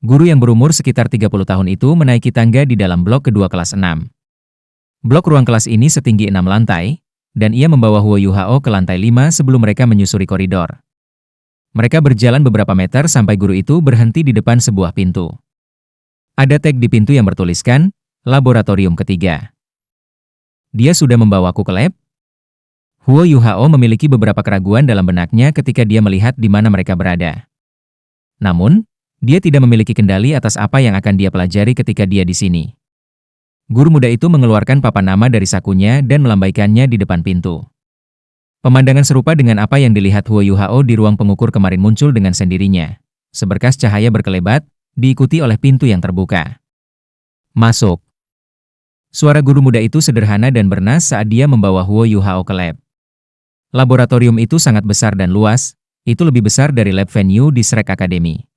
Guru yang berumur sekitar 30 tahun itu menaiki tangga di dalam blok kedua kelas 6. Blok ruang kelas ini setinggi 6 lantai, dan ia membawa Huo Yuhao ke lantai 5 sebelum mereka menyusuri koridor. Mereka berjalan beberapa meter sampai guru itu berhenti di depan sebuah pintu. Ada tag di pintu yang bertuliskan, Laboratorium Ketiga. Dia sudah membawaku ke lab? Huo Yuhao memiliki beberapa keraguan dalam benaknya ketika dia melihat di mana mereka berada. Namun, dia tidak memiliki kendali atas apa yang akan dia pelajari ketika dia di sini. Guru muda itu mengeluarkan papan nama dari sakunya dan melambaikannya di depan pintu. Pemandangan serupa dengan apa yang dilihat Huo Yuhao di ruang pengukur kemarin muncul dengan sendirinya. Seberkas cahaya berkelebat, diikuti oleh pintu yang terbuka. Masuk. Suara guru muda itu sederhana dan bernas saat dia membawa Huo Yuhao ke lab. Laboratorium itu sangat besar dan luas, itu lebih besar dari lab venue di Shrek Academy.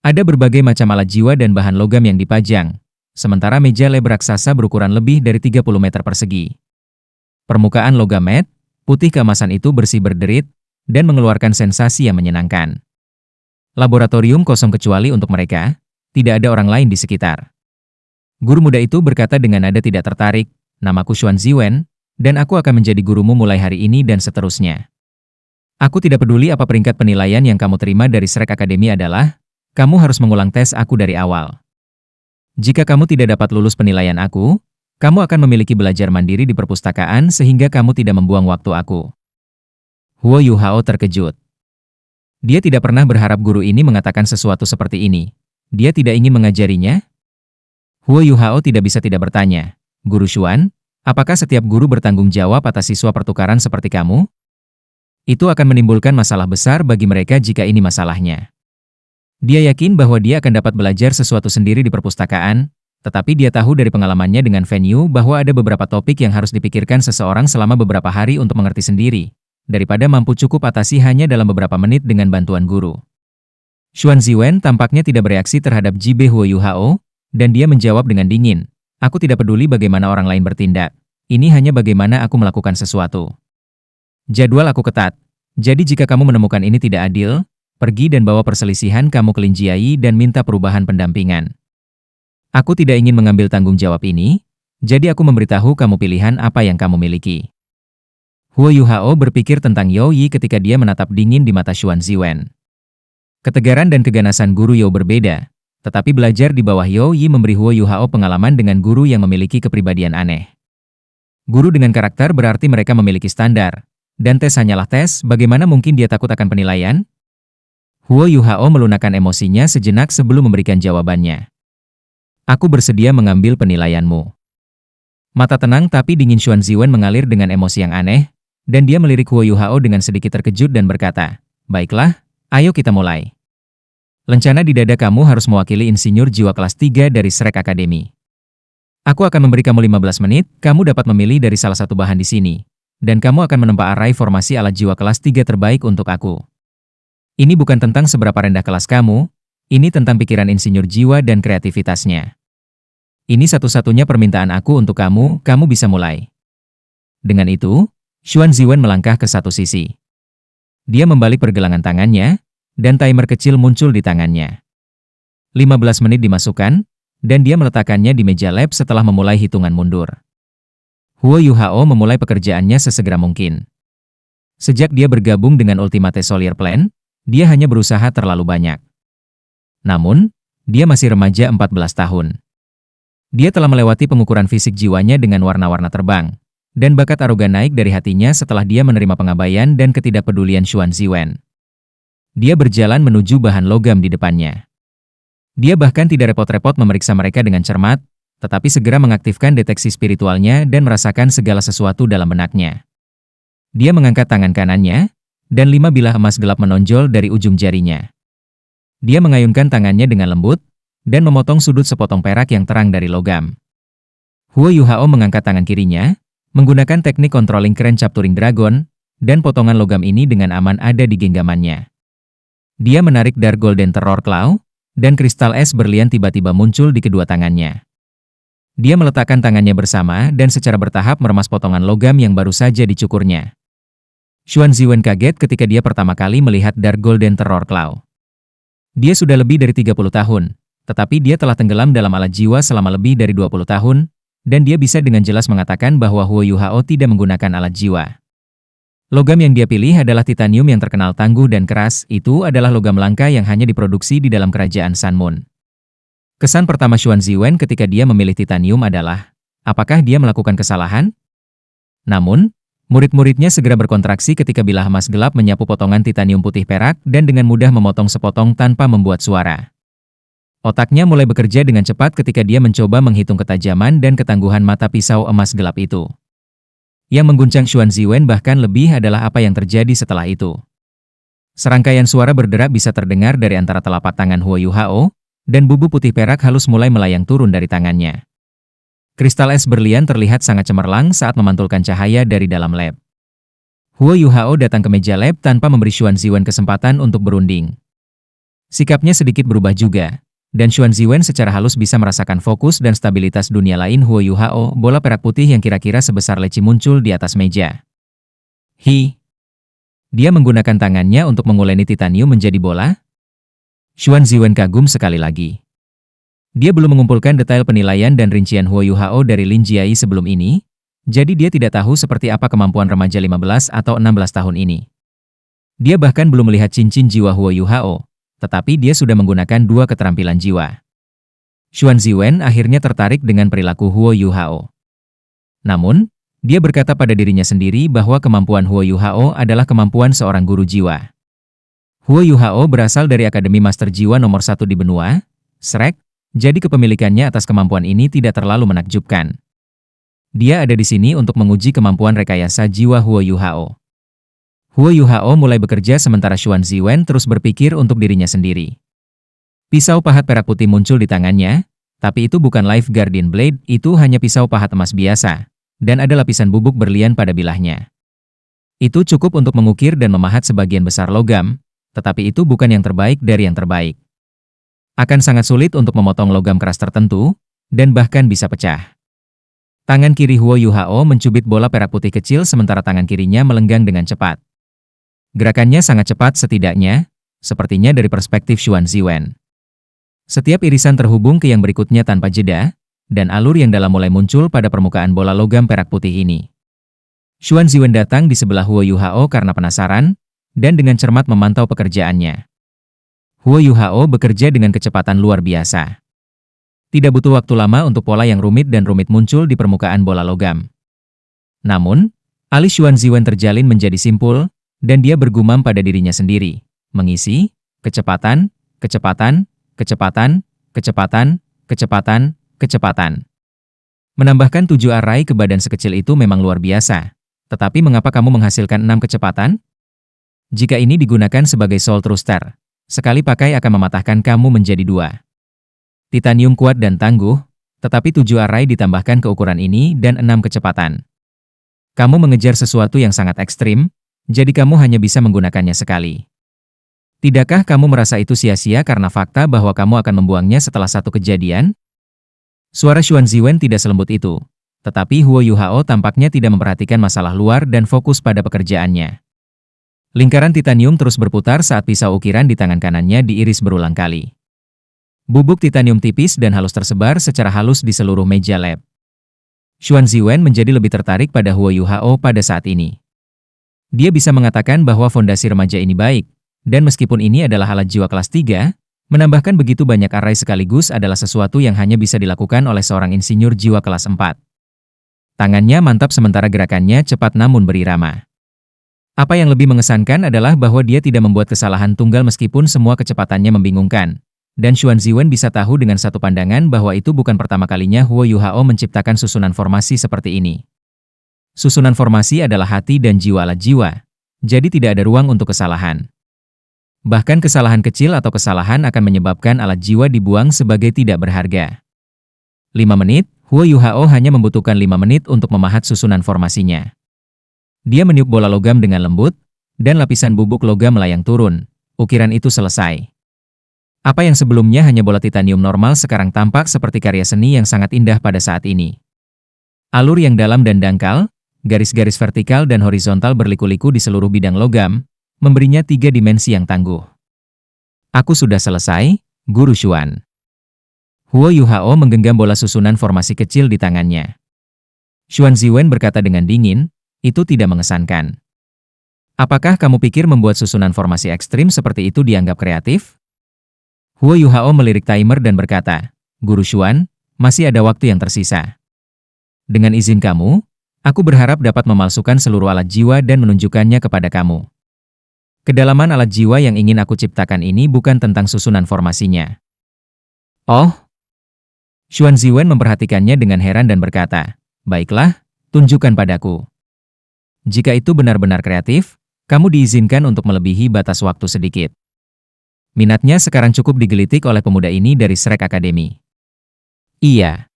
Ada berbagai macam alat jiwa dan bahan logam yang dipajang, sementara meja lab raksasa berukuran lebih dari 30 meter persegi. Permukaan logam matte, putih keemasan itu bersih berderit, dan mengeluarkan sensasi yang menyenangkan. Laboratorium kosong kecuali untuk mereka, tidak ada orang lain di sekitar. Guru muda itu berkata dengan nada tidak tertarik, namaku Xuan Ziwen, dan aku akan menjadi gurumu mulai hari ini dan seterusnya. Aku tidak peduli apa peringkat penilaian yang kamu terima dari Shrek Academy adalah, kamu harus mengulang tes aku dari awal. Jika kamu tidak dapat lulus penilaian aku, kamu akan memiliki belajar mandiri di perpustakaan sehingga kamu tidak membuang waktu aku. Huo Yuhao terkejut. Dia tidak pernah berharap guru ini mengatakan sesuatu seperti ini. Dia tidak ingin mengajarinya? Huo Yuhao tidak bisa tidak bertanya, Guru Xuan, apakah setiap guru bertanggung jawab atas siswa pertukaran seperti kamu? Itu akan menimbulkan masalah besar bagi mereka jika ini masalahnya. Dia yakin bahwa dia akan dapat belajar sesuatu sendiri di perpustakaan, tetapi dia tahu dari pengalamannya dengan venue bahwa ada beberapa topik yang harus dipikirkan seseorang selama beberapa hari untuk mengerti sendiri, daripada mampu cukup atasi hanya dalam beberapa menit dengan bantuan guru. Xuan Ziwen tampaknya tidak bereaksi terhadap jibe Huo Yuhao, dan dia menjawab dengan dingin, aku tidak peduli bagaimana orang lain bertindak, ini hanya bagaimana aku melakukan sesuatu. Jadwal aku ketat, jadi jika kamu menemukan ini tidak adil, pergi dan bawa perselisihan kamu ke Lin Jiai dan minta perubahan pendampingan. Aku tidak ingin mengambil tanggung jawab ini, jadi aku memberitahu kamu pilihan apa yang kamu miliki. Huo Yuhao berpikir tentang Yao Yi ketika dia menatap dingin di mata Xuan Ziwen. Ketegaran dan keganasan guru Yao berbeda, tetapi belajar di bawah Yao Yi memberi Huo Yuhao pengalaman dengan guru yang memiliki kepribadian aneh. Guru dengan karakter berarti mereka memiliki standar, dan tes hanyalah tes, bagaimana mungkin dia takut akan penilaian? Huo Yuhao melunakkan emosinya sejenak sebelum memberikan jawabannya. Aku bersedia mengambil penilaianmu. Mata tenang tapi dingin Xuan Ziwen mengalir dengan emosi yang aneh, dan dia melirik Huo Yuhao dengan sedikit terkejut dan berkata, baiklah, ayo kita mulai. Lencana di dada kamu harus mewakili insinyur jiwa kelas 3 dari Shrek Academy. Aku akan memberi kamu 15 menit, kamu dapat memilih dari salah satu bahan di sini, dan kamu akan menempa arai formasi alat jiwa kelas 3 terbaik untuk aku. Ini bukan tentang seberapa rendah kelas kamu, ini tentang pikiran insinyur jiwa dan kreativitasnya. Ini satu-satunya permintaan aku untuk kamu, kamu bisa mulai. Dengan itu, Xuan Ziwen melangkah ke satu sisi. Dia membalik pergelangan tangannya, dan timer kecil muncul di tangannya. 15 menit dimasukkan, dan dia meletakkannya di meja lab setelah memulai hitungan mundur. Huo Yuhao memulai pekerjaannya sesegera mungkin. Sejak dia bergabung dengan Ultimate Soldier Plan, dia hanya berusaha terlalu banyak. Namun, dia masih remaja 14 tahun. Dia telah melewati pengukuran fisik jiwanya dengan warna-warna terbang, dan bakat arogan naik dari hatinya setelah dia menerima pengabaian dan ketidakpedulian Xuan Ziwen. Dia berjalan menuju bahan logam di depannya. Dia bahkan tidak repot-repot memeriksa mereka dengan cermat, tetapi segera mengaktifkan deteksi spiritualnya dan merasakan segala sesuatu dalam benaknya. Dia mengangkat tangan kanannya, dan 5 bilah emas gelap menonjol dari ujung jarinya. Dia mengayunkan tangannya dengan lembut, dan memotong sudut sepotong perak yang terang dari logam. Huo Yuhao mengangkat tangan kirinya, menggunakan teknik controlling crane capturing dragon, dan potongan logam ini dengan aman ada di genggamannya. Dia menarik Dark Golden Terror Claw, dan kristal es berlian tiba-tiba muncul di kedua tangannya. Dia meletakkan tangannya bersama dan secara bertahap meremas potongan logam yang baru saja dicukurnya. Xuan Ziwen kaget ketika dia pertama kali melihat Dark Golden Terror Claw. Dia sudah lebih dari 30 tahun, tetapi dia telah tenggelam dalam alat jiwa selama lebih dari 20 tahun, dan dia bisa dengan jelas mengatakan bahwa Huo Yuhao tidak menggunakan alat jiwa. Logam yang dia pilih adalah titanium yang terkenal tangguh dan keras. Itu adalah logam langka yang hanya diproduksi di dalam kerajaan Sanmun. Kesan pertama Xuan Ziwen ketika dia memilih titanium adalah, apakah dia melakukan kesalahan? Namun, murid-muridnya segera berkontraksi ketika bilah emas gelap menyapu potongan titanium putih perak dan dengan mudah memotong sepotong tanpa membuat suara. Otaknya mulai bekerja dengan cepat ketika dia mencoba menghitung ketajaman dan ketangguhan mata pisau emas gelap itu. Yang mengguncang Xuan Ziwen bahkan lebih adalah apa yang terjadi setelah itu. Serangkaian suara berderak bisa terdengar dari antara telapak tangan Huo Yuhao, dan bubuk putih perak halus mulai melayang turun dari tangannya. Kristal es berlian terlihat sangat cemerlang saat memantulkan cahaya dari dalam lab. Huo Yuhao datang ke meja lab tanpa memberi Xuan Ziwen kesempatan untuk berunding. Sikapnya sedikit berubah juga, dan Xuan Ziwen secara halus bisa merasakan fokus dan stabilitas dunia lain Huo Yuhao, bola perak putih yang kira-kira sebesar leci muncul di atas meja. Dia menggunakan tangannya untuk menguleni titanium menjadi bola? Xuan Ziwen kagum sekali lagi. Dia belum mengumpulkan detail penilaian dan rincian Huo Yuhao dari Lin Jiai sebelum ini, jadi dia tidak tahu seperti apa kemampuan remaja 15 atau 16 tahun ini. Dia bahkan belum melihat cincin jiwa Huo Yuhao, tetapi dia sudah menggunakan dua keterampilan jiwa. Xuan Ziwen akhirnya tertarik dengan perilaku Huo Yuhao. Namun, dia berkata pada dirinya sendiri bahwa kemampuan Huo Yuhao adalah kemampuan seorang guru jiwa. Huo Yuhao berasal dari Akademi Master Jiwa nomor 1 di benua, Shrek. Jadi kepemilikannya atas kemampuan ini tidak terlalu menakjubkan. Dia ada di sini untuk menguji kemampuan rekayasa jiwa Huo Yuhao. Huo Yuhao mulai bekerja sementara Xuan Ziwen terus berpikir untuk dirinya sendiri. Pisau pahat perak putih muncul di tangannya, tapi itu bukan Life Guardian Blade, itu hanya pisau pahat emas biasa, dan ada lapisan bubuk berlian pada bilahnya. Itu cukup untuk mengukir dan memahat sebagian besar logam, tetapi itu bukan yang terbaik dari yang terbaik. Akan sangat sulit untuk memotong logam keras tertentu, dan bahkan bisa pecah. Tangan kiri Huo Yuhao mencubit bola perak putih kecil sementara tangan kirinya melenggang dengan cepat. Gerakannya sangat cepat setidaknya, sepertinya dari perspektif Xuan Ziwen. Setiap irisan terhubung ke yang berikutnya tanpa jeda, dan alur yang dalam mulai muncul pada permukaan bola logam perak putih ini. Xuan Ziwen datang di sebelah Huo Yuhao karena penasaran, dan dengan cermat memantau pekerjaannya. Huo Yuhao bekerja dengan kecepatan luar biasa. Tidak butuh waktu lama untuk pola yang rumit dan rumit muncul di permukaan bola logam. Namun, alis Xuan Ziwen terjalin menjadi simpul, dan dia bergumam pada dirinya sendiri, mengisi, kecepatan, kecepatan, kecepatan, kecepatan, kecepatan, kecepatan. Menambahkan 7 array ke badan sekecil itu memang luar biasa. Tetapi mengapa kamu menghasilkan 6 kecepatan? Jika ini digunakan sebagai soul thruster, sekali pakai akan mematahkan kamu menjadi 2. Titanium kuat dan tangguh, tetapi 7 array ditambahkan ke ukuran ini dan 6 kecepatan. Kamu mengejar sesuatu yang sangat ekstrim, jadi kamu hanya bisa menggunakannya sekali. Tidakkah kamu merasa itu sia-sia karena fakta bahwa kamu akan membuangnya setelah satu kejadian? Suara Xuan Ziwen tidak selembut itu, tetapi Huo Yuhao tampaknya tidak memperhatikan masalah luar dan fokus pada pekerjaannya. Lingkaran titanium terus berputar saat pisau ukiran di tangan kanannya diiris berulang kali. Bubuk titanium tipis dan halus tersebar secara halus di seluruh meja lab. Xuan Ziwen menjadi lebih tertarik pada Huo Yuhao pada saat ini. Dia bisa mengatakan bahwa fondasi remaja ini baik, dan meskipun ini adalah alat jiwa kelas 3, menambahkan begitu banyak array sekaligus adalah sesuatu yang hanya bisa dilakukan oleh seorang insinyur jiwa kelas 4. Tangannya mantap sementara gerakannya cepat namun berirama. Apa yang lebih mengesankan adalah bahwa dia tidak membuat kesalahan tunggal meskipun semua kecepatannya membingungkan. Dan Xuan Ziwen bisa tahu dengan satu pandangan bahwa itu bukan pertama kalinya Huo Yuhao menciptakan susunan formasi seperti ini. Susunan formasi adalah hati dan jiwa alat jiwa, jadi tidak ada ruang untuk kesalahan. Bahkan kesalahan kecil atau kesalahan akan menyebabkan alat jiwa dibuang sebagai tidak berharga. 5 menit, Huo Yuhao hanya membutuhkan 5 menit untuk memahat susunan formasinya. Dia meniup bola logam dengan lembut, dan lapisan bubuk logam melayang turun. Ukiran itu selesai. Apa yang sebelumnya hanya bola titanium normal sekarang tampak seperti karya seni yang sangat indah pada saat ini. Alur yang dalam dan dangkal, garis-garis vertikal dan horizontal berliku-liku di seluruh bidang logam, memberinya 3 dimensi yang tangguh. Aku sudah selesai, Guru Xuan. Huo Yuhao menggenggam bola susunan formasi kecil di tangannya. Xuan Ziwen berkata dengan dingin, itu tidak mengesankan. Apakah kamu pikir membuat susunan formasi ekstrim seperti itu dianggap kreatif? Huo Yuhao melirik timer dan berkata, Guru Xuan, masih ada waktu yang tersisa. Dengan izin kamu, aku berharap dapat memalsukan seluruh alat jiwa dan menunjukkannya kepada kamu. Kedalaman alat jiwa yang ingin aku ciptakan ini bukan tentang susunan formasinya. Oh? Xuan Ziwen memperhatikannya dengan heran dan berkata, baiklah, tunjukkan padaku. Jika itu benar-benar kreatif, kamu diizinkan untuk melebihi batas waktu sedikit. Minatnya sekarang cukup digelitik oleh pemuda ini dari Shrek Academy. Iya.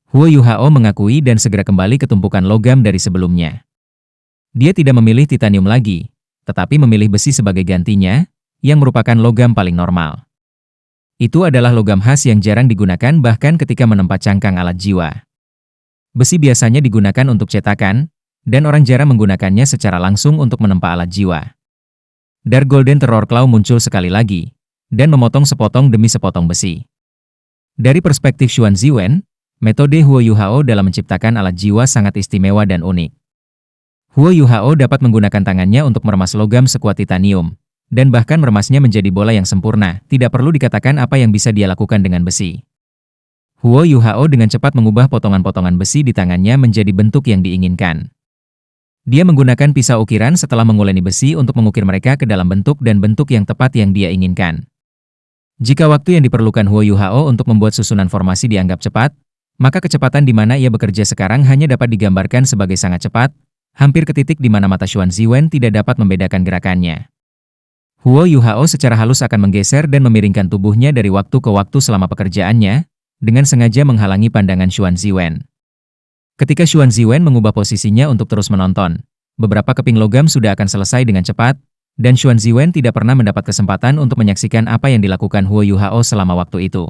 Huo Yuhao mengakui dan segera kembali ke tumpukan logam dari sebelumnya. Dia tidak memilih titanium lagi, tetapi memilih besi sebagai gantinya, yang merupakan logam paling normal. Itu adalah logam khas yang jarang digunakan bahkan ketika menempa cangkang alat jiwa. Besi biasanya digunakan untuk cetakan, dan orang jarang menggunakannya secara langsung untuk menempa alat jiwa. Dark Golden Terror Claw muncul sekali lagi, dan memotong sepotong demi sepotong besi. Dari perspektif Xuan Ziwen, metode Huo Yuhao dalam menciptakan alat jiwa sangat istimewa dan unik. Huo Yuhao dapat menggunakan tangannya untuk meremas logam sekuat titanium, dan bahkan meremasnya menjadi bola yang sempurna, tidak perlu dikatakan apa yang bisa dia lakukan dengan besi. Huo Yuhao dengan cepat mengubah potongan-potongan besi di tangannya menjadi bentuk yang diinginkan. Dia menggunakan pisau ukiran setelah menguleni besi untuk mengukir mereka ke dalam bentuk dan bentuk yang tepat yang dia inginkan. Jika waktu yang diperlukan Huo Yuhao untuk membuat susunan formasi dianggap cepat, maka kecepatan di mana ia bekerja sekarang hanya dapat digambarkan sebagai sangat cepat, hampir ke titik di mana mata Xuan Ziwen tidak dapat membedakan gerakannya. Huo Yuhao secara halus akan menggeser dan memiringkan tubuhnya dari waktu ke waktu selama pekerjaannya, dengan sengaja menghalangi pandangan Xuan Ziwen. Ketika Xuan Ziwen mengubah posisinya untuk terus menonton, beberapa keping logam sudah akan selesai dengan cepat, dan Xuan Ziwen tidak pernah mendapat kesempatan untuk menyaksikan apa yang dilakukan Huo Yuhao selama waktu itu.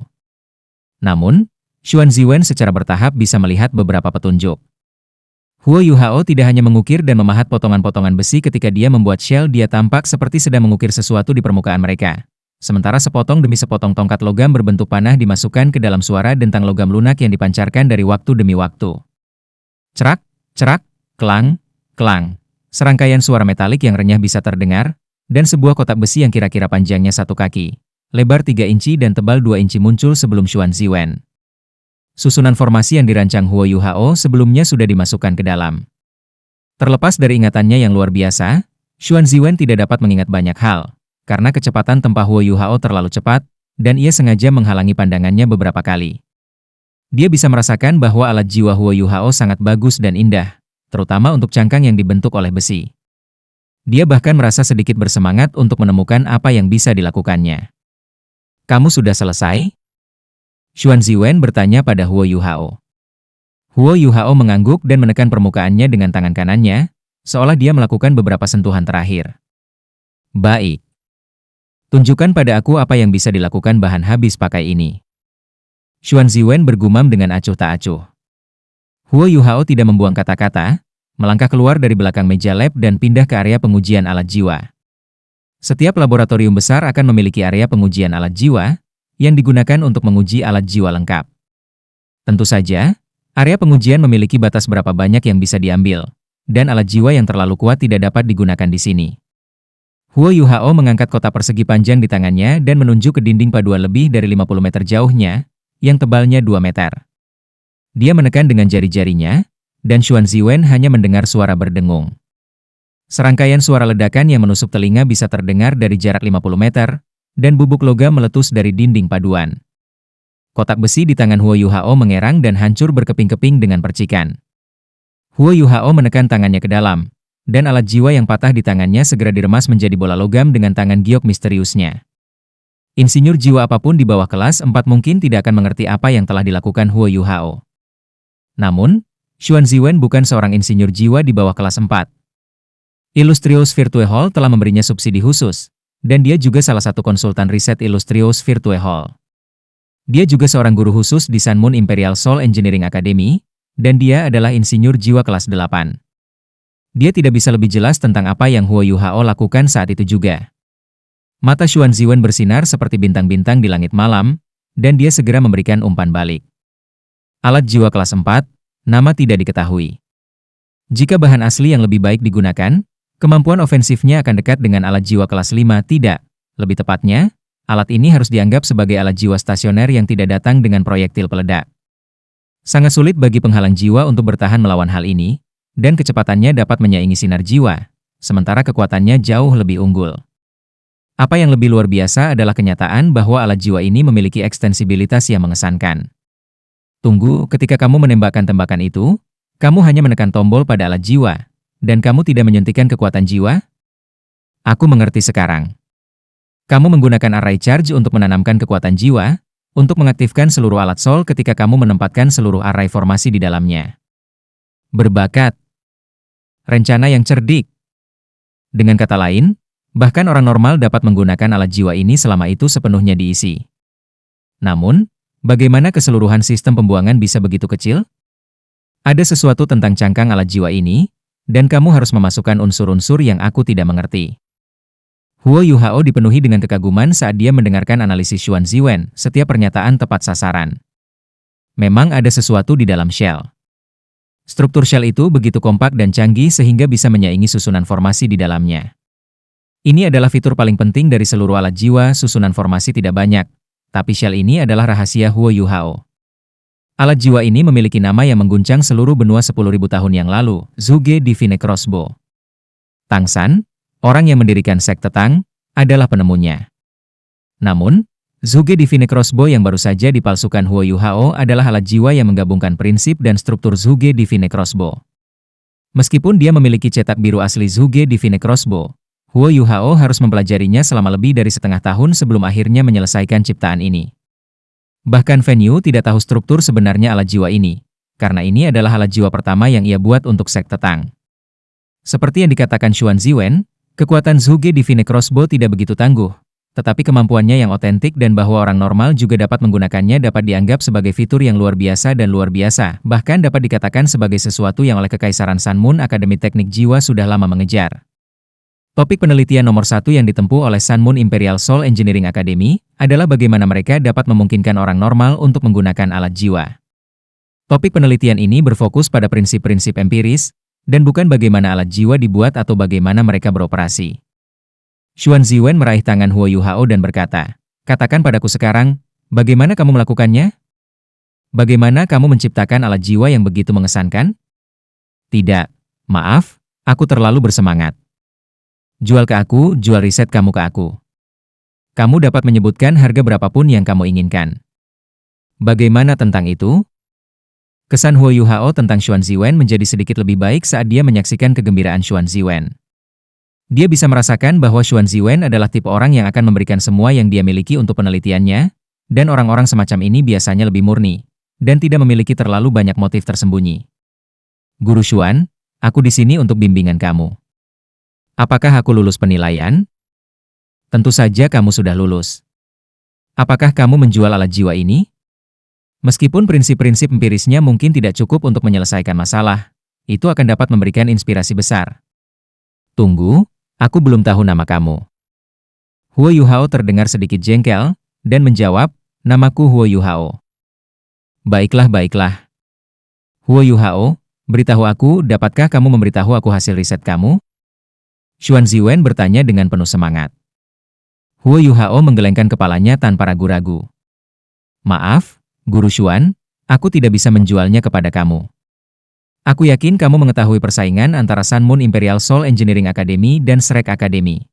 Namun, Xuan Ziwen secara bertahap bisa melihat beberapa petunjuk. Huo Yuhao tidak hanya mengukir dan memahat potongan-potongan besi ketika dia membuat shell, dia tampak seperti sedang mengukir sesuatu di permukaan mereka. Sementara sepotong demi sepotong tongkat logam berbentuk panah dimasukkan ke dalam suara dentang logam lunak yang dipancarkan dari waktu demi waktu. Cerak, cerak, kelang, kelang. Serangkaian suara metalik yang renyah bisa terdengar, dan sebuah kotak besi yang kira-kira panjangnya 1 kaki, lebar 3 inci dan tebal 2 inci muncul sebelum Xuan Ziwen. Susunan formasi yang dirancang Huo Yuhao sebelumnya sudah dimasukkan ke dalam. Terlepas dari ingatannya yang luar biasa, Xuan Ziwen tidak dapat mengingat banyak hal, karena kecepatan tempa Huo Yuhao terlalu cepat, dan ia sengaja menghalangi pandangannya beberapa kali. Dia bisa merasakan bahwa alat jiwa Huo Yuhao sangat bagus dan indah, terutama untuk cangkang yang dibentuk oleh besi. Dia bahkan merasa sedikit bersemangat untuk menemukan apa yang bisa dilakukannya. Kamu sudah selesai? Xuan Ziwen bertanya pada Huo Yuhao. Huo Yuhao mengangguk dan menekan permukaannya dengan tangan kanannya, seolah dia melakukan beberapa sentuhan terakhir. Baik. Tunjukkan pada aku apa yang bisa dilakukan bahan habis pakai ini. Xuan Ziwen bergumam dengan acuh tak acuh. Huo Yuhao tidak membuang kata-kata, melangkah keluar dari belakang meja lab dan pindah ke area pengujian alat jiwa. Setiap laboratorium besar akan memiliki area pengujian alat jiwa, yang digunakan untuk menguji alat jiwa lengkap. Tentu saja, area pengujian memiliki batas berapa banyak yang bisa diambil, dan alat jiwa yang terlalu kuat tidak dapat digunakan di sini. Huo Yuhao mengangkat kotak persegi panjang di tangannya dan menunjuk ke dinding paduan lebih dari 50 meter jauhnya, yang tebalnya 2 meter. Dia menekan dengan jari-jarinya, dan Xuan Ziwen hanya mendengar suara berdengung. Serangkaian suara ledakan yang menusuk telinga bisa terdengar dari jarak 50 meter, dan bubuk logam meletus dari dinding paduan. Kotak besi di tangan Huo Yuhao mengerang dan hancur berkeping-keping dengan percikan. Huo Yuhao menekan tangannya ke dalam, dan alat jiwa yang patah di tangannya segera diremas menjadi bola logam dengan tangan giok misteriusnya. Insinyur jiwa apapun di bawah kelas 4 mungkin tidak akan mengerti apa yang telah dilakukan Huo Yuhao. Namun, Xuan Ziwen bukan seorang insinyur jiwa di bawah kelas 4. Illustrious Virtue Hall telah memberinya subsidi khusus, dan dia juga salah satu konsultan riset Illustrious Virtue Hall. Dia juga seorang guru khusus di Sun Moon Imperial Soul Engineering Academy, dan dia adalah insinyur jiwa kelas 8. Dia tidak bisa lebih jelas tentang apa yang Huo Yuhao lakukan saat itu juga. Mata Xuan Ziwen bersinar seperti bintang-bintang di langit malam, dan dia segera memberikan umpan balik. Alat jiwa kelas 4, nama tidak diketahui. Jika bahan asli yang lebih baik digunakan, kemampuan ofensifnya akan dekat dengan alat jiwa kelas 5 tidak. Lebih tepatnya, alat ini harus dianggap sebagai alat jiwa stasioner yang tidak datang dengan proyektil peledak. Sangat sulit bagi penghalang jiwa untuk bertahan melawan hal ini, dan kecepatannya dapat menyaingi sinar jiwa, sementara kekuatannya jauh lebih unggul. Apa yang lebih luar biasa adalah kenyataan bahwa alat jiwa ini memiliki ekstensibilitas yang mengesankan. Tunggu, ketika kamu menembakkan tembakan itu, kamu hanya menekan tombol pada alat jiwa, dan kamu tidak menyuntikkan kekuatan jiwa? Aku mengerti sekarang. Kamu menggunakan array charge untuk menanamkan kekuatan jiwa, untuk mengaktifkan seluruh alat soul ketika kamu menempatkan seluruh array formasi di dalamnya. Berbakat. Rencana yang cerdik. Dengan kata lain, bahkan orang normal dapat menggunakan alat jiwa ini selama itu sepenuhnya diisi. Namun, bagaimana keseluruhan sistem pembuangan bisa begitu kecil? Ada sesuatu tentang cangkang alat jiwa ini, dan kamu harus memasukkan unsur-unsur yang aku tidak mengerti. Huo Yuhao dipenuhi dengan kekaguman saat dia mendengarkan analisis Xuan Ziwen, setiap pernyataan tepat sasaran. Memang ada sesuatu di dalam shell. Struktur shell itu begitu kompak dan canggih sehingga bisa menyaingi susunan formasi di dalamnya. Ini adalah fitur paling penting dari seluruh alat jiwa, susunan formasi tidak banyak, tapi shell ini adalah rahasia Huo Yuhao. Alat jiwa ini memiliki nama yang mengguncang seluruh benua 10.000 tahun yang lalu, Zhuge Divine Crossbow. Tang San, orang yang mendirikan sekte Tang, adalah penemunya. Namun, Zhuge Divine Crossbow yang baru saja dipalsukan Huo Yuhao adalah alat jiwa yang menggabungkan prinsip dan struktur Zhuge Divine Crossbow. Meskipun dia memiliki cetak biru asli Zhuge Divine Crossbow, Huo Yuhao harus mempelajarinya selama lebih dari setengah tahun sebelum akhirnya menyelesaikan ciptaan ini. Bahkan Fen Yu tidak tahu struktur sebenarnya alat jiwa ini, karena ini adalah alat jiwa pertama yang ia buat untuk sekte Tang. Seperti yang dikatakan Xuan Ziwen, kekuatan Zhuge Divine Crossbow tidak begitu tangguh, tetapi kemampuannya yang otentik dan bahwa orang normal juga dapat menggunakannya dapat dianggap sebagai fitur yang luar biasa dan luar biasa, bahkan dapat dikatakan sebagai sesuatu yang oleh Kekaisaran Sun Moon Akademi Teknik Jiwa sudah lama mengejar. Topik penelitian nomor 1 yang ditempuh oleh Sun Moon Imperial Soul Engineering Academy adalah bagaimana mereka dapat memungkinkan orang normal untuk menggunakan alat jiwa. Topik penelitian ini berfokus pada prinsip-prinsip empiris, dan bukan bagaimana alat jiwa dibuat atau bagaimana mereka beroperasi. Xuan Ziwen meraih tangan Huo Yuhao dan berkata, "Katakan padaku sekarang, bagaimana kamu melakukannya? Bagaimana kamu menciptakan alat jiwa yang begitu mengesankan?" "Tidak, maaf, aku terlalu bersemangat. Jual ke aku, jual riset kamu ke aku. Kamu dapat menyebutkan harga berapapun yang kamu inginkan." "Bagaimana tentang itu?" Kesan Huo Yuhao tentang Xuan Ziwen menjadi sedikit lebih baik saat dia menyaksikan kegembiraan Xuan Ziwen. Dia bisa merasakan bahwa Xuan Ziwen adalah tipe orang yang akan memberikan semua yang dia miliki untuk penelitiannya, dan orang-orang semacam ini biasanya lebih murni, dan tidak memiliki terlalu banyak motif tersembunyi. "Guru Xuan, aku di sini untuk bimbingan kamu. Apakah aku lulus penilaian?" "Tentu saja kamu sudah lulus. Apakah kamu menjual alat jiwa ini?" Meskipun prinsip-prinsip empirisnya mungkin tidak cukup untuk menyelesaikan masalah, itu akan dapat memberikan inspirasi besar. "Tunggu, aku belum tahu nama kamu." Huo Yuhao terdengar sedikit jengkel, dan menjawab, "Namaku Huo Yuhao." "Baiklah, baiklah. Huo Yuhao, beritahu aku, dapatkah kamu memberitahu aku hasil riset kamu?" Xuan Ziwen bertanya dengan penuh semangat. Huo Yuhao menggelengkan kepalanya tanpa ragu-ragu. "Maaf, Guru Xuan, aku tidak bisa menjualnya kepada kamu. Aku yakin kamu mengetahui persaingan antara Sun Moon Imperial Soul Engineering Academy dan Shrek Academy.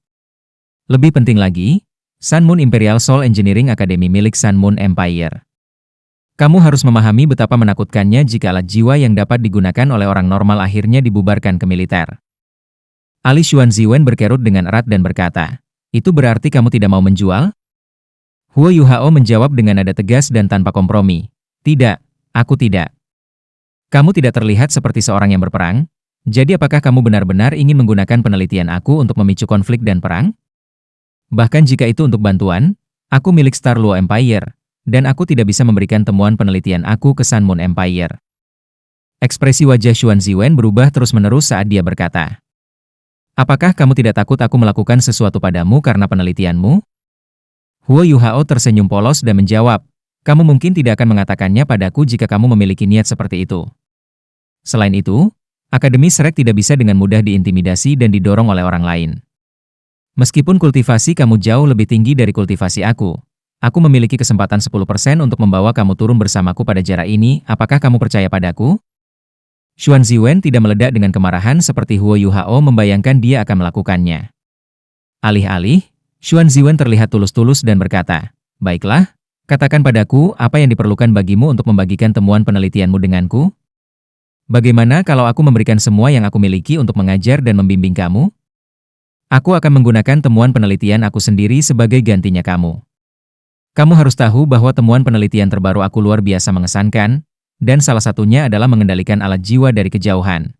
Lebih penting lagi, Sun Moon Imperial Soul Engineering Academy milik Sun Moon Empire. Kamu harus memahami betapa menakutkannya jika alat jiwa yang dapat digunakan oleh orang normal akhirnya dibubarkan ke militer." Alis Xuan Ziwen berkerut dengan erat dan berkata, "Itu berarti kamu tidak mau menjual?" Huo Yuhao menjawab dengan nada tegas dan tanpa kompromi, "Tidak, aku tidak. Kamu tidak terlihat seperti seorang yang berperang, jadi apakah kamu benar-benar ingin menggunakan penelitian aku untuk memicu konflik dan perang? Bahkan jika itu untuk bantuan, aku milik Star Luo Empire, dan aku tidak bisa memberikan temuan penelitian aku ke Sun Moon Empire." Ekspresi wajah Xuan Ziwen berubah terus-menerus saat dia berkata, Apakah kamu tidak takut aku melakukan sesuatu padamu karena penelitianmu? Huo Yuhao tersenyum polos dan menjawab, kamu mungkin tidak akan mengatakannya padaku jika kamu memiliki niat seperti itu. Selain itu, Akademi Shrek tidak bisa dengan mudah diintimidasi dan didorong oleh orang lain. Meskipun kultivasi kamu jauh lebih tinggi dari kultivasi aku memiliki kesempatan 10% untuk membawa kamu turun bersamaku pada jarak ini, apakah kamu percaya padaku? Xuan Ziwen tidak meledak dengan kemarahan seperti Huo Yuhao membayangkan dia akan melakukannya. Alih-alih, Xuan Ziwen terlihat tulus-tulus dan berkata, baiklah, katakan padaku apa yang diperlukan bagimu untuk membagikan temuan penelitianmu denganku? Bagaimana kalau aku memberikan semua yang aku miliki untuk mengajar dan membimbing kamu? Aku akan menggunakan temuan penelitian aku sendiri sebagai gantinya kamu. Kamu harus tahu bahwa temuan penelitian terbaru aku luar biasa mengesankan, dan salah satunya adalah mengendalikan alat jiwa dari kejauhan.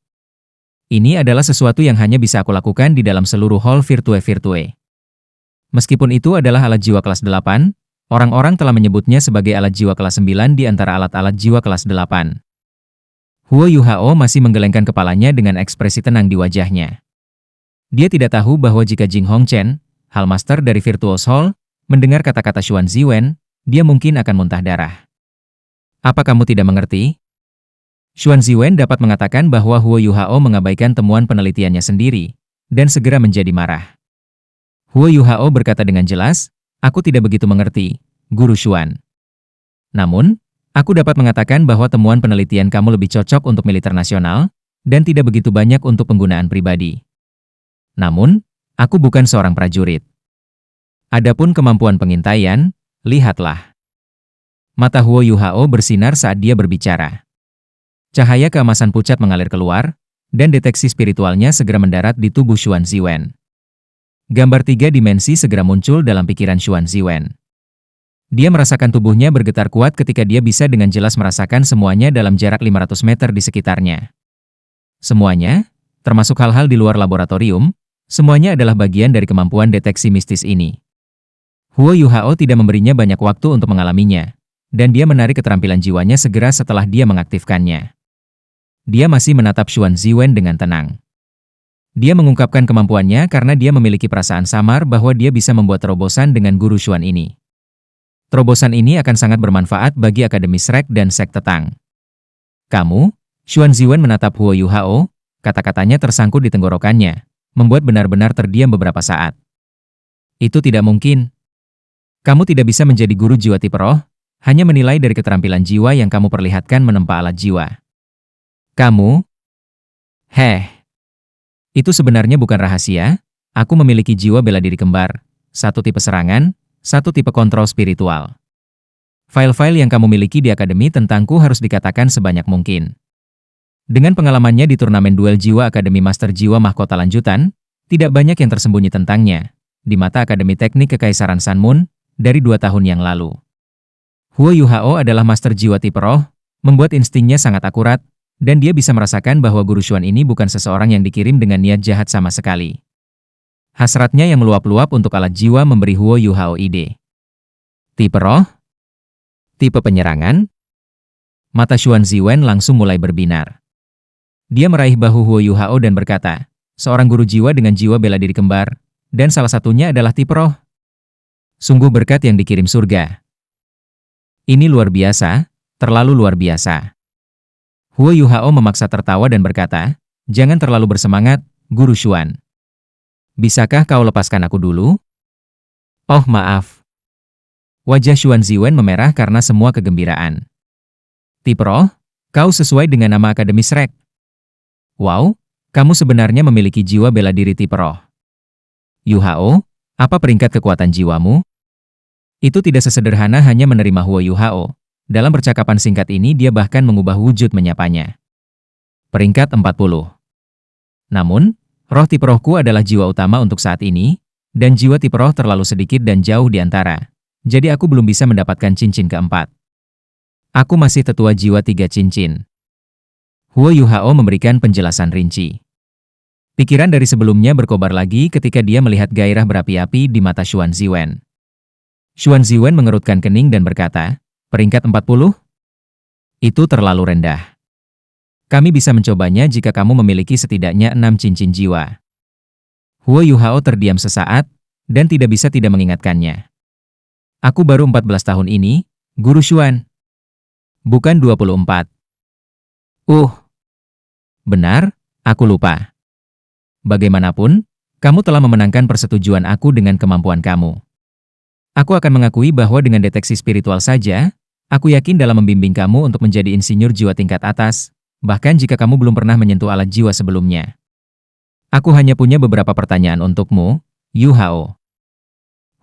Ini adalah sesuatu yang hanya bisa aku lakukan di dalam seluruh hall Virtue. Meskipun itu adalah alat jiwa kelas 8, orang-orang telah menyebutnya sebagai alat jiwa kelas 9 di antara alat-alat jiwa kelas 8. Huo Yuhao masih menggelengkan kepalanya dengan ekspresi tenang di wajahnya. Dia tidak tahu bahwa jika Jing Hongchen, Hall Master dari Virtuos Hall, mendengar kata-kata Xuan Ziwen, dia mungkin akan muntah darah. Apa kamu tidak mengerti? Xuan Ziwen dapat mengatakan bahwa Huo Yuhao mengabaikan temuan penelitiannya sendiri, dan segera menjadi marah. Huo Yuhao berkata dengan jelas, aku tidak begitu mengerti, Guru Xuan. Namun, aku dapat mengatakan bahwa temuan penelitian kamu lebih cocok untuk militer nasional, dan tidak begitu banyak untuk penggunaan pribadi. Namun, aku bukan seorang prajurit. Adapun kemampuan pengintaian, lihatlah. Mata Huo Yuhao bersinar saat dia berbicara. Cahaya keemasan pucat mengalir keluar, dan deteksi spiritualnya segera mendarat di tubuh Xuan Ziwen. Gambar 3 dimensi segera muncul dalam pikiran Xuan Ziwen. Dia merasakan tubuhnya bergetar kuat ketika dia bisa dengan jelas merasakan semuanya dalam jarak 500 meter di sekitarnya. Semuanya, termasuk hal-hal di luar laboratorium, semuanya adalah bagian dari kemampuan deteksi mistis ini. Huo Yuhao tidak memberinya banyak waktu untuk mengalaminya, dan dia menarik keterampilan jiwanya segera setelah dia mengaktifkannya. Dia masih menatap Xuan Ziwen dengan tenang. Dia mengungkapkan kemampuannya karena dia memiliki perasaan samar bahwa dia bisa membuat terobosan dengan guru Xuan ini. Terobosan ini akan sangat bermanfaat bagi Akademi Shrek dan Sekte Tang. Kamu, Xuan Ziwen menatap Huo Yuhao, kata-katanya tersangkut di tenggorokannya, membuat benar-benar terdiam beberapa saat. Itu tidak mungkin. Kamu tidak bisa menjadi guru jiwa tipe roh, hanya menilai dari keterampilan jiwa yang kamu perlihatkan menempa alat jiwa. Kamu? Itu sebenarnya bukan rahasia, aku memiliki jiwa bela diri kembar, satu tipe serangan, satu tipe kontrol spiritual. File-file yang kamu miliki di akademi tentangku harus dikatakan sebanyak mungkin. Dengan pengalamannya di turnamen duel jiwa Akademi Master Jiwa Mahkota Lanjutan, tidak banyak yang tersembunyi tentangnya, di mata Akademi Teknik Kekaisaran Sun Moon, dari 2 tahun yang lalu. Huo Yuhao adalah Master Jiwa tipe roh, membuat instingnya sangat akurat, dan dia bisa merasakan bahwa Guru Xuan ini bukan seseorang yang dikirim dengan niat jahat sama sekali. Hasratnya yang meluap-luap untuk alat jiwa memberi Huo Yuhao ide. Tipe roh? Tipe penyerangan? Mata Xuan Ziwen langsung mulai berbinar. Dia meraih bahu Huo Yuhao dan berkata, seorang guru jiwa dengan jiwa bela diri kembar, dan salah satunya adalah tipe roh. Sungguh berkat yang dikirim surga. Ini luar biasa, terlalu luar biasa. Huo Yuhao memaksa tertawa dan berkata, jangan terlalu bersemangat, Guru Xuan. Bisakah kau lepaskan aku dulu? Oh maaf. Wajah Xuan Ziwen memerah karena semua kegembiraan. Tipe roh, kau sesuai dengan nama Akademi Shrek. Wow, kamu sebenarnya memiliki jiwa bela diri tipe roh. Yuhao, apa peringkat kekuatan jiwamu? Itu tidak sesederhana hanya menerima Huo Yuhao. Dalam percakapan singkat ini dia bahkan mengubah wujud menyapanya. Peringkat 40. Namun, roh tipe rohku adalah jiwa utama untuk saat ini, dan jiwa tipe roh terlalu sedikit dan jauh di antara. Jadi aku belum bisa mendapatkan cincin keempat. Aku masih tetua jiwa 3 cincin. Huo Yuhao memberikan penjelasan rinci. Pikiran dari sebelumnya berkobar lagi ketika dia melihat gairah berapi-api di mata Xuan Ziwen. Xuan Ziwen mengerutkan kening dan berkata, peringkat 40? Itu terlalu rendah. Kami bisa mencobanya jika kamu memiliki setidaknya 6 cincin jiwa. Huo Yuhao terdiam sesaat, dan tidak bisa tidak mengingatkannya. Aku baru 14 tahun ini, Guru Xuan. Bukan 24. Benar, aku lupa. Bagaimanapun, kamu telah memenangkan persetujuan aku dengan kemampuan kamu. Aku akan mengakui bahwa dengan deteksi spiritual saja, aku yakin dalam membimbing kamu untuk menjadi insinyur jiwa tingkat atas, bahkan jika kamu belum pernah menyentuh alat jiwa sebelumnya. Aku hanya punya beberapa pertanyaan untukmu, Yuhao.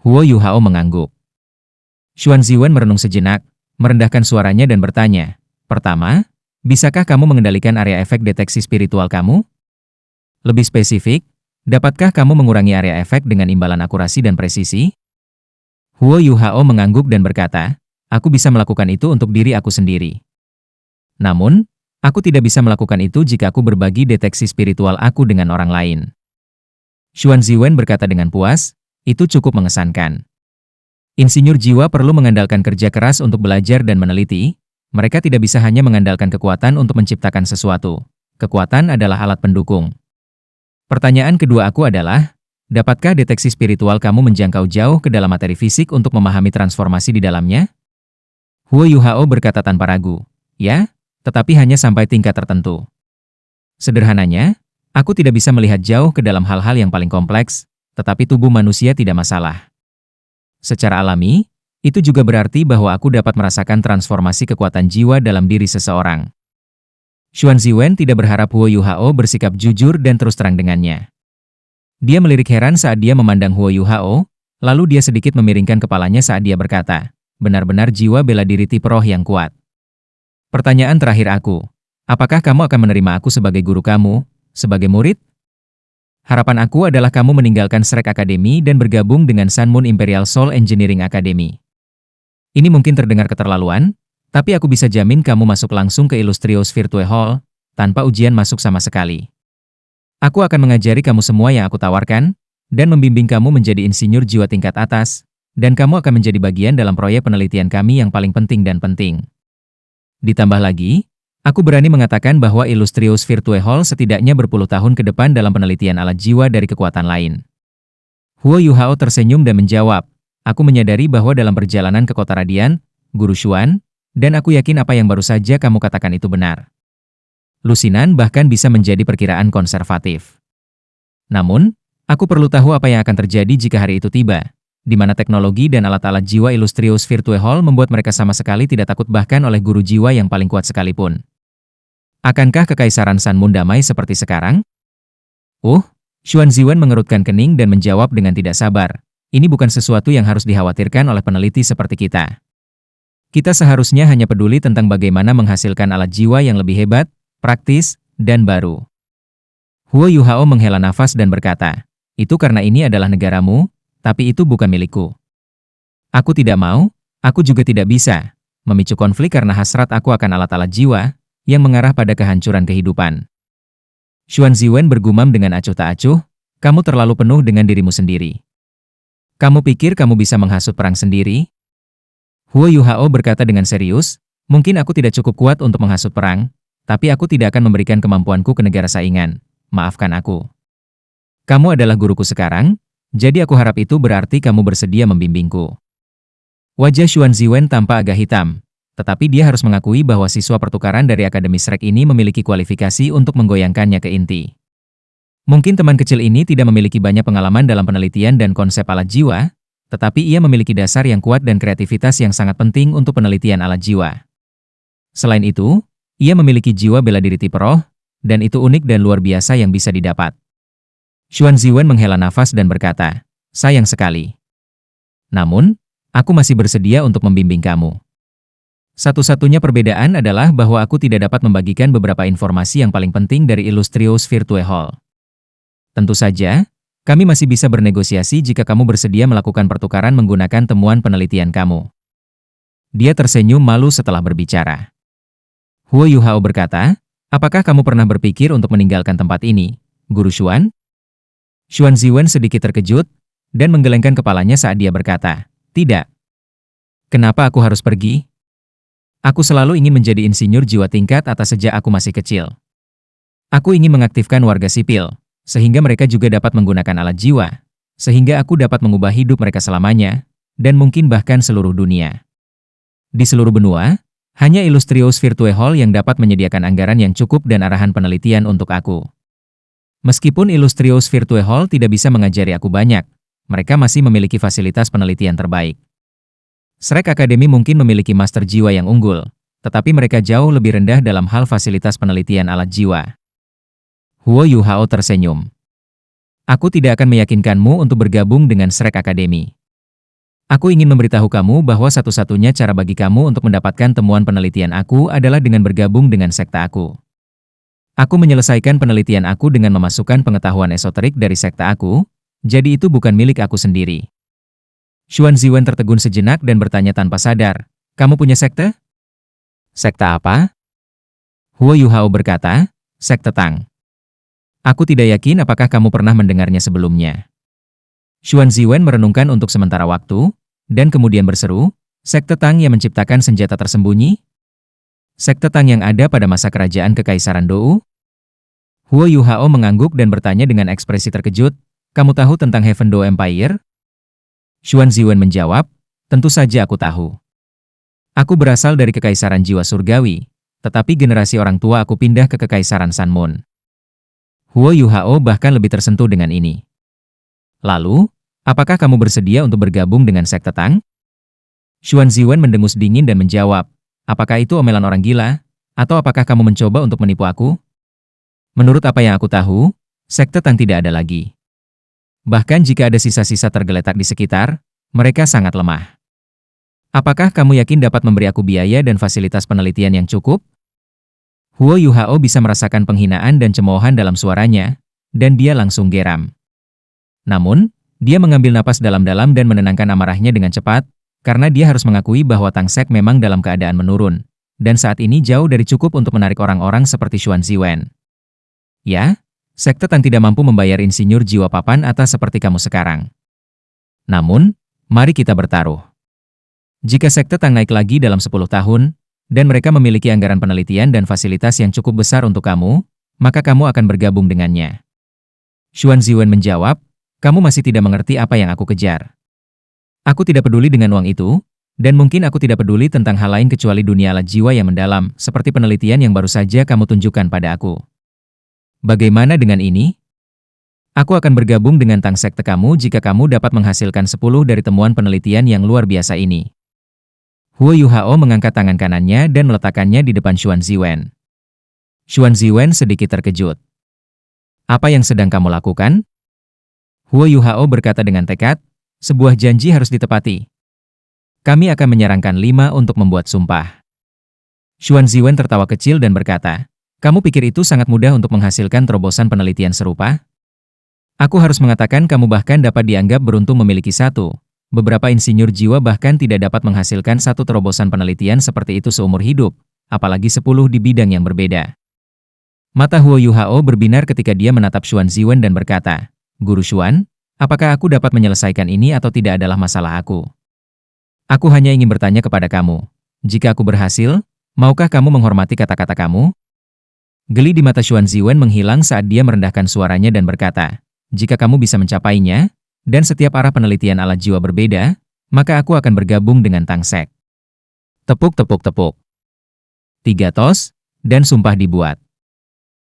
Huo Yuhao mengangguk. Xuan Ziwen merenung sejenak, merendahkan suaranya dan bertanya, pertama, bisakah kamu mengendalikan area efek deteksi spiritual kamu? Lebih spesifik, dapatkah kamu mengurangi area efek dengan imbalan akurasi dan presisi? Huo Yuhao mengangguk dan berkata, aku bisa melakukan itu untuk diri aku sendiri. Namun, aku tidak bisa melakukan itu jika aku berbagi deteksi spiritual aku dengan orang lain. Xuan Ziwen berkata dengan puas, itu cukup mengesankan. Insinyur jiwa perlu mengandalkan kerja keras untuk belajar dan meneliti, mereka tidak bisa hanya mengandalkan kekuatan untuk menciptakan sesuatu. Kekuatan adalah alat pendukung. Pertanyaan kedua aku adalah, dapatkah deteksi spiritual kamu menjangkau jauh ke dalam materi fisik untuk memahami transformasi di dalamnya? Huo Yuhao berkata tanpa ragu, ya, tetapi hanya sampai tingkat tertentu. Sederhananya, aku tidak bisa melihat jauh ke dalam hal-hal yang paling kompleks, tetapi tubuh manusia tidak masalah. Secara alami, itu juga berarti bahwa aku dapat merasakan transformasi kekuatan jiwa dalam diri seseorang. Xuan Ziwen tidak berharap Huo Yuhao bersikap jujur dan terus terang dengannya. Dia melirik heran saat dia memandang Huo Yuhao, lalu dia sedikit memiringkan kepalanya saat dia berkata, benar-benar jiwa bela diri tipe roh yang kuat. Pertanyaan terakhir aku, apakah kamu akan menerima aku sebagai guru kamu, sebagai murid? Harapan aku adalah kamu meninggalkan Shrek Academy dan bergabung dengan Sun Moon Imperial Soul Engineering Academy. Ini mungkin terdengar keterlaluan, tapi aku bisa jamin kamu masuk langsung ke Illustrious Virtue Hall, tanpa ujian masuk sama sekali. Aku akan mengajari kamu semua yang aku tawarkan, dan membimbing kamu menjadi insinyur jiwa tingkat atas, dan kamu akan menjadi bagian dalam proyek penelitian kami yang paling penting dan penting. Ditambah lagi, aku berani mengatakan bahwa Illustrious Virtue Hall setidaknya berpuluh tahun ke depan dalam penelitian alat jiwa dari kekuatan lain. Huo Yuhao tersenyum dan menjawab, aku menyadari bahwa dalam perjalanan ke kota Radian, Guru Xuan, dan aku yakin apa yang baru saja kamu katakan itu benar. Lusinan bahkan bisa menjadi perkiraan konservatif. Namun, aku perlu tahu apa yang akan terjadi jika hari itu tiba, di mana teknologi dan alat-alat jiwa Illustrious Virtue Hall membuat mereka sama sekali tidak takut bahkan oleh guru jiwa yang paling kuat sekalipun. Akankah kekaisaran Sun Moon damai seperti sekarang? Xuan Ziwen mengerutkan kening dan menjawab dengan tidak sabar. Ini bukan sesuatu yang harus dikhawatirkan oleh peneliti seperti kita. Kita seharusnya hanya peduli tentang bagaimana menghasilkan alat jiwa yang lebih hebat, praktis, dan baru. Huo Yuhao menghela nafas dan berkata, itu karena ini adalah negaramu, tapi itu bukan milikku. Aku tidak mau, aku juga tidak bisa, memicu konflik karena hasrat aku akan alat-alat jiwa, yang mengarah pada kehancuran kehidupan. Xuan Ziwen bergumam dengan acuh tak acuh, kamu terlalu penuh dengan dirimu sendiri. Kamu pikir kamu bisa menghasut perang sendiri? Huo Yuhao berkata dengan serius, mungkin aku tidak cukup kuat untuk menghasut perang, tapi aku tidak akan memberikan kemampuanku ke negara saingan. Maafkan aku. Kamu adalah guruku sekarang, jadi aku harap itu berarti kamu bersedia membimbingku. Wajah Xuan Ziwen tampak agak hitam, tetapi dia harus mengakui bahwa siswa pertukaran dari Akademi Shrek ini memiliki kualifikasi untuk menggoyangkannya ke inti. Mungkin teman kecil ini tidak memiliki banyak pengalaman dalam penelitian dan konsep alat jiwa, tetapi ia memiliki dasar yang kuat dan kreativitas yang sangat penting untuk penelitian alat jiwa. Selain itu, ia memiliki jiwa bela diri tipe roh, dan itu unik dan luar biasa yang bisa didapat. Xuan Ziwen menghela nafas dan berkata, sayang sekali. Namun, aku masih bersedia untuk membimbing kamu. Satu-satunya perbedaan adalah bahwa aku tidak dapat membagikan beberapa informasi yang paling penting dari Illustrious Virtue Hall. Tentu saja, kami masih bisa bernegosiasi jika kamu bersedia melakukan pertukaran menggunakan temuan penelitian kamu. Dia tersenyum malu setelah berbicara. Huo Yuhao berkata, apakah kamu pernah berpikir untuk meninggalkan tempat ini, Guru Xuan? Xuan Ziwen sedikit terkejut, dan menggelengkan kepalanya saat dia berkata, tidak. Kenapa aku harus pergi? Aku selalu ingin menjadi insinyur jiwa tingkat atas sejak aku masih kecil. Aku ingin mengaktifkan warga sipil, sehingga mereka juga dapat menggunakan alat jiwa, sehingga aku dapat mengubah hidup mereka selamanya, dan mungkin bahkan seluruh dunia. Di seluruh benua, hanya Illustrious Virtue Hall yang dapat menyediakan anggaran yang cukup dan arahan penelitian untuk aku. Meskipun Illustrious Virtue Hall tidak bisa mengajari aku banyak, mereka masih memiliki fasilitas penelitian terbaik. Shrek Academy mungkin memiliki master jiwa yang unggul, tetapi mereka jauh lebih rendah dalam hal fasilitas penelitian alat jiwa. Huo Yuhao tersenyum. Aku tidak akan meyakinkanmu untuk bergabung dengan Shrek Academy. Aku ingin memberitahu kamu bahwa satu-satunya cara bagi kamu untuk mendapatkan temuan penelitian aku adalah dengan bergabung dengan sekte aku. Aku menyelesaikan penelitian aku dengan memasukkan pengetahuan esoterik dari sekte aku, jadi itu bukan milik aku sendiri. Xuan Ziwen tertegun sejenak dan bertanya tanpa sadar, kamu punya sekte? Sekte apa? Huo Yuhao berkata, sekte Tang. Aku tidak yakin apakah kamu pernah mendengarnya sebelumnya. Xuan Ziwen merenungkan untuk sementara waktu, dan kemudian berseru, sekte Tang yang menciptakan senjata tersembunyi? Sekte Tang yang ada pada masa kerajaan Kekaisaran Dou? Huo Yuhao mengangguk dan bertanya dengan ekspresi terkejut, kamu tahu tentang Heaven Dou Empire? Xuan Ziwen menjawab, tentu saja aku tahu. Aku berasal dari Kekaisaran Jiwa Surgawi, tetapi generasi orang tua aku pindah ke Kekaisaran Sun Moon. Huo Yuhao bahkan lebih tersentuh dengan ini. Lalu, apakah kamu bersedia untuk bergabung dengan sekte Tang? Xuan Ziwen mendengus dingin dan menjawab, apakah itu omelan orang gila, atau apakah kamu mencoba untuk menipu aku? Menurut apa yang aku tahu, sekte Tang tidak ada lagi. Bahkan jika ada sisa-sisa tergeletak di sekitar, mereka sangat lemah. Apakah kamu yakin dapat memberi aku biaya dan fasilitas penelitian yang cukup? Huo Yuhao bisa merasakan penghinaan dan cemoohan dalam suaranya, dan dia langsung geram. Namun, dia mengambil napas dalam-dalam dan menenangkan amarahnya dengan cepat, karena dia harus mengakui bahwa Tang Sek memang dalam keadaan menurun, dan saat ini jauh dari cukup untuk menarik orang-orang seperti Xuan Ziwen. Ya, sekte Tang tidak mampu membayar insinyur jiwa papan atas seperti kamu sekarang. Namun, mari kita bertaruh. Jika sekte Tang naik lagi dalam 10 tahun, dan mereka memiliki anggaran penelitian dan fasilitas yang cukup besar untuk kamu, maka kamu akan bergabung dengannya. Xuan Ziwen menjawab, kamu masih tidak mengerti apa yang aku kejar. Aku tidak peduli dengan uang itu, dan mungkin aku tidak peduli tentang hal lain kecuali dunia alat jiwa yang mendalam, seperti penelitian yang baru saja kamu tunjukkan pada aku. Bagaimana dengan ini? Aku akan bergabung dengan Tang sekte kamu jika kamu dapat menghasilkan 10 dari temuan penelitian yang luar biasa ini. Huo Yuhao mengangkat tangan kanannya dan meletakkannya di depan Xuan Ziwen. Xuan Ziwen sedikit terkejut. Apa yang sedang kamu lakukan? Huo Yuhao berkata dengan tekad, sebuah janji harus ditepati. Kami akan menyarankan 5 untuk membuat sumpah. Xuan Ziwen tertawa kecil dan berkata, kamu pikir itu sangat mudah untuk menghasilkan terobosan penelitian serupa? Aku harus mengatakan kamu bahkan dapat dianggap beruntung memiliki satu. Beberapa insinyur jiwa bahkan tidak dapat menghasilkan satu terobosan penelitian seperti itu seumur hidup, apalagi 10 di bidang yang berbeda. Mata Huo Yuhao berbinar ketika dia menatap Xuan Ziwen dan berkata, Guru Xuan, apakah aku dapat menyelesaikan ini atau tidak adalah masalah aku? Aku hanya ingin bertanya kepada kamu, jika aku berhasil, maukah kamu menghormati kata-kata kamu? Geli di mata Xuan Ziwen menghilang saat dia merendahkan suaranya dan berkata, jika kamu bisa mencapainya, dan setiap arah penelitian alat jiwa berbeda, maka aku akan bergabung dengan Tang Sek. Tepuk-tepuk-tepuk. 3 tos, dan sumpah dibuat.